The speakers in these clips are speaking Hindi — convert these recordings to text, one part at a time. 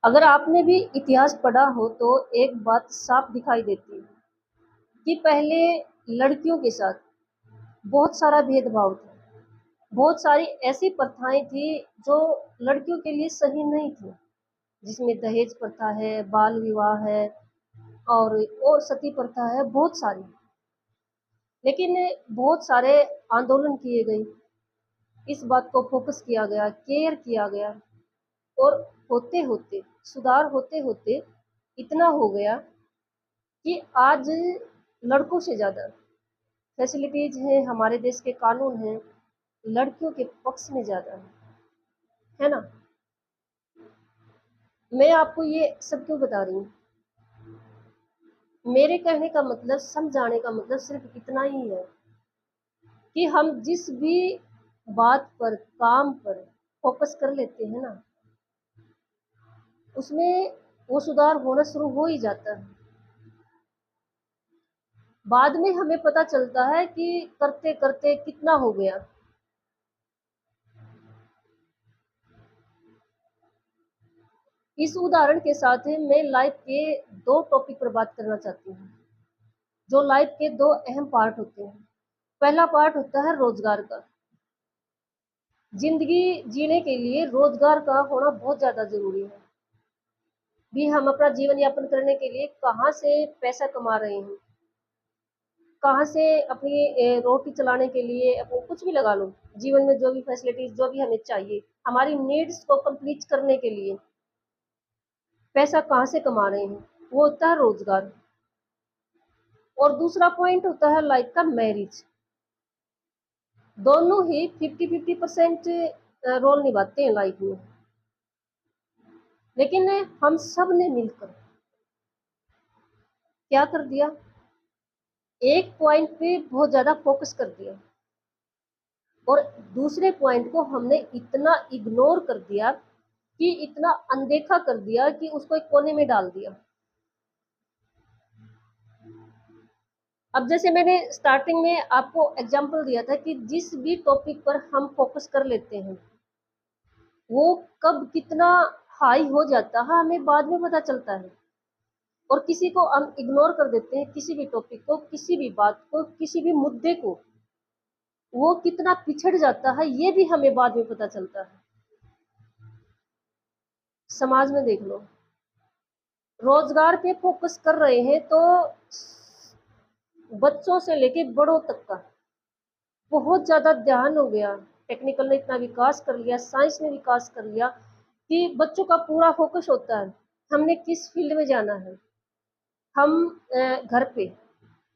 अगर आपने भी इतिहास पढ़ा हो तो एक बात साफ दिखाई देती है कि पहले लड़कियों के साथ बहुत सारा भेदभाव था। बहुत सारी ऐसी प्रथाएं थी जो लड़कियों के लिए सही नहीं थी, जिसमें दहेज प्रथा है, बाल विवाह है और सती प्रथा है, बहुत सारी। लेकिन बहुत सारे आंदोलन किए गए, इस बात को फोकस किया गया, केयर किया गया, और होते होते सुधार होते होते इतना हो गया कि आज लड़कों से ज़्यादा फैसिलिटीज हैं, हमारे देश के कानून हैं लड़कियों के पक्ष में ज़्यादा है ना। मैं आपको ये सब क्यों बता रही हूँ? मेरे कहने का मतलब, समझाने का मतलब सिर्फ इतना ही है कि हम जिस भी बात पर, काम पर फोकस कर लेते हैं ना, उसमें वो सुधार होना शुरू हो ही जाता है। बाद में हमें पता चलता है कि करते करते कितना हो गया। इस उदाहरण के साथ मैं लाइफ के दो टॉपिक पर बात करना चाहती हूँ, जो लाइफ के दो अहम पार्ट होते हैं। पहला पार्ट होता है रोजगार का। जिंदगी जीने के लिए रोजगार का होना बहुत ज्यादा जरूरी है। भी हम अपना जीवन यापन करने के लिए कहाँ से पैसा कमा रहे हैं, कहाँ से अपनी रोटी चलाने के लिए, अपने कुछ भी लगा लो, जीवन में जो भी फैसिलिटीज जो भी हमें चाहिए हमारी नीड्स को कंप्लीट करने के लिए पैसा कहाँ से कमा रहे हैं, वो होता है रोजगार। और दूसरा पॉइंट होता है लाइफ का मैरिज। दोनों ही 50-50% रोल निभाते हैं लाइफ में। लेकिन हम सब ने मिलकर क्या कर दिया, एक पॉइंट पे बहुत ज्यादा फोकस कर दिया और दूसरे पॉइंट को हमने इतना इग्नोर कर दिया, कि इतना अनदेखा कर दिया कि उसको एक कोने में डाल दिया। अब जैसे मैंने स्टार्टिंग में आपको एग्जांपल दिया था कि जिस भी टॉपिक पर हम फोकस कर लेते हैं वो कब कितना हाई हो जाता है हमें बाद में पता चलता है। और किसी को हम इग्नोर कर देते हैं, किसी भी टॉपिक को, किसी भी बात को, किसी भी मुद्दे को, वो कितना पिछड़ जाता है ये भी हमें बाद में पता चलता है। समाज में देख लो, रोजगार पे फोकस कर रहे हैं तो बच्चों से लेके बड़ों तक का बहुत ज्यादा ध्यान हो गया। टेक्निकल ने इतना विकास कर लिया, साइंस ने विकास कर लिया कि बच्चों का पूरा फोकस होता है हमने किस फील्ड में जाना है। हम घर पे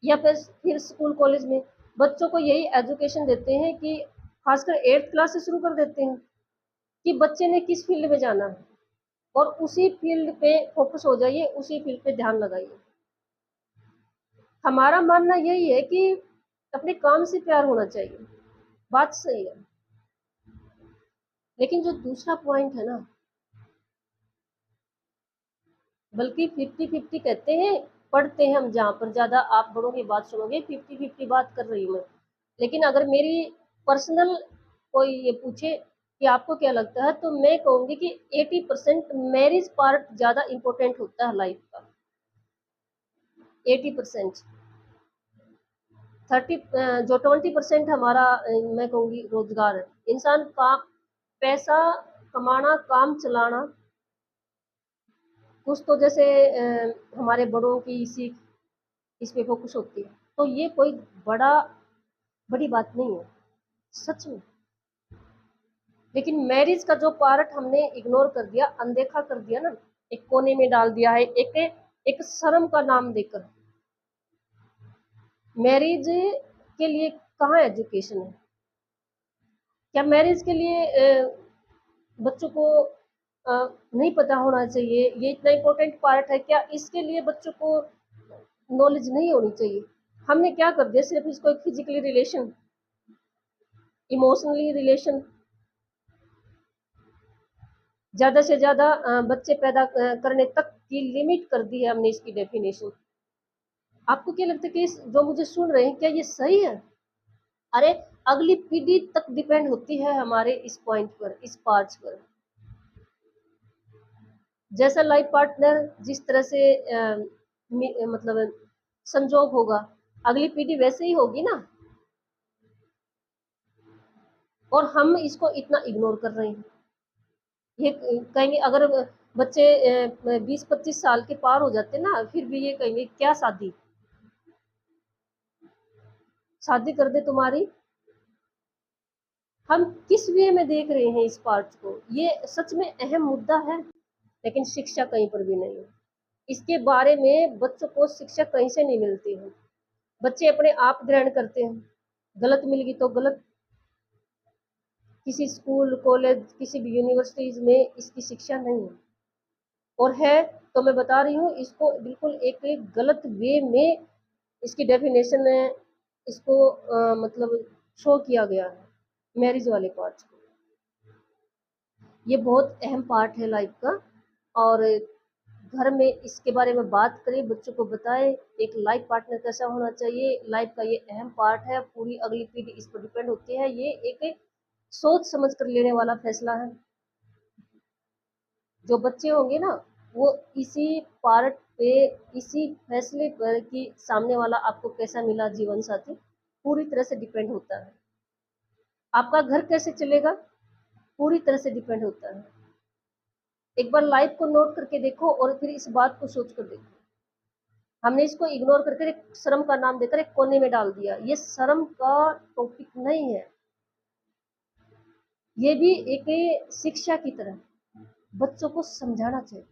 या फिर स्कूल कॉलेज में बच्चों को यही एजुकेशन देते हैं कि खासकर 8th क्लास से शुरू कर देते हैं कि बच्चे ने किस फील्ड में जाना है और उसी फील्ड पे फोकस हो जाइए, उसी फील्ड पे ध्यान लगाइए। हमारा मानना यही है कि अपने काम से प्यार होना चाहिए, बात सही है। लेकिन जो दूसरा पॉइंट है ना, बल्कि 50-50 कहते हैं, पढ़ते हैं हम जहाँ पर ज़्यादा, आप बड़ों की बात सुनोगे 50-50 बात कर रही हूँ मैं। लेकिन अगर मेरी पर्सनल कोई ये पूछे कि आपको क्या लगता है, तो मैं कहूँगी कि 80% मैरिज पार्ट ज़्यादा इम्पोर्टेंट होता है लाइफ का। 80%। 30 जो 20% हमारा मैं कहूँगी रोजगार है। इंसान का पैसा कमाना, काम चलाना, कुछ तो जैसे हमारे बड़ों की सीख इस पे फोकस होती है, तो ये कोई बड़ी बात नहीं है सच में। लेकिन मैरिज का जो पार्ट हमने इग्नोर कर दिया, अनदेखा कर दिया ना, एक कोने में डाल दिया है, एक एक शर्म का नाम देकर। मैरिज के लिए कहाँ एजुकेशन है? क्या मैरिज के लिए बच्चों को नहीं पता होना चाहिए ये इतना इम्पोर्टेंट पार्ट है? क्या इसके लिए बच्चों को नॉलेज नहीं होनी चाहिए? हमने क्या कर दिया, सिर्फ इसको एक फिजिकली रिलेशन, इमोशनली रिलेशन, ज्यादा से ज्यादा बच्चे पैदा करने तक की लिमिट कर दी है हमने इसकी डेफिनेशन। आपको क्या लगता है कि जो मुझे सुन रहे हैं क्या ये सही है? अरे अगली पीढ़ी तक डिपेंड होती है हमारे इस पॉइंट पर, इस पार्ट्स पर। जैसा लाइफ पार्टनर जिस तरह से मतलब संजोग होगा, अगली पीढ़ी वैसे ही होगी ना। और हम इसको इतना इग्नोर कर रहे हैं। ये कहेंगे अगर बच्चे 20-25 साल के पार हो जाते ना, फिर भी ये कहेंगे क्या शादी, शादी कर दे तुम्हारी। हम किस वे में देख रहे हैं इस पार्ट को, ये सच में अहम मुद्दा है, लेकिन शिक्षा कहीं पर भी नहीं है। इसके बारे में बच्चों को शिक्षा कहीं से नहीं मिलती है। बच्चे अपने आप ग्रहण करते हैं, गलत मिल गई तो गलत। किसी स्कूल कॉलेज किसी भी यूनिवर्सिटीज में इसकी शिक्षा नहीं है, और है तो मैं बता रही हूँ इसको बिल्कुल एक गलत वे में इसकी डेफिनेशन है, इसको मतलब शो किया गया है मैरिज वाले पार्ट को। ये बहुत अहम पार्ट है लाइफ का, और घर में इसके बारे में बात करें, बच्चों को बताएं एक लाइफ पार्टनर कैसा होना चाहिए। लाइफ का ये अहम पार्ट है, पूरी अगली पीढ़ी इस पर डिपेंड होती है। ये एक सोच समझ कर लेने वाला फैसला है। जो बच्चे होंगे ना, वो इसी पार्ट पे, इसी फैसले पर कि सामने वाला आपको कैसा मिला जीवन साथी, पूरी तरह से डिपेंड होता है। आपका घर कैसे चलेगा पूरी तरह से डिपेंड होता है। एक बार लाइफ को नोट करके देखो और फिर इस बात को सोच कर देखो। हमने इसको इग्नोर करके एक शर्म का नाम देकर एक कोने में डाल दिया। ये शर्म का टॉपिक नहीं है, ये भी एक शिक्षा की तरह बच्चों को समझाना चाहिए।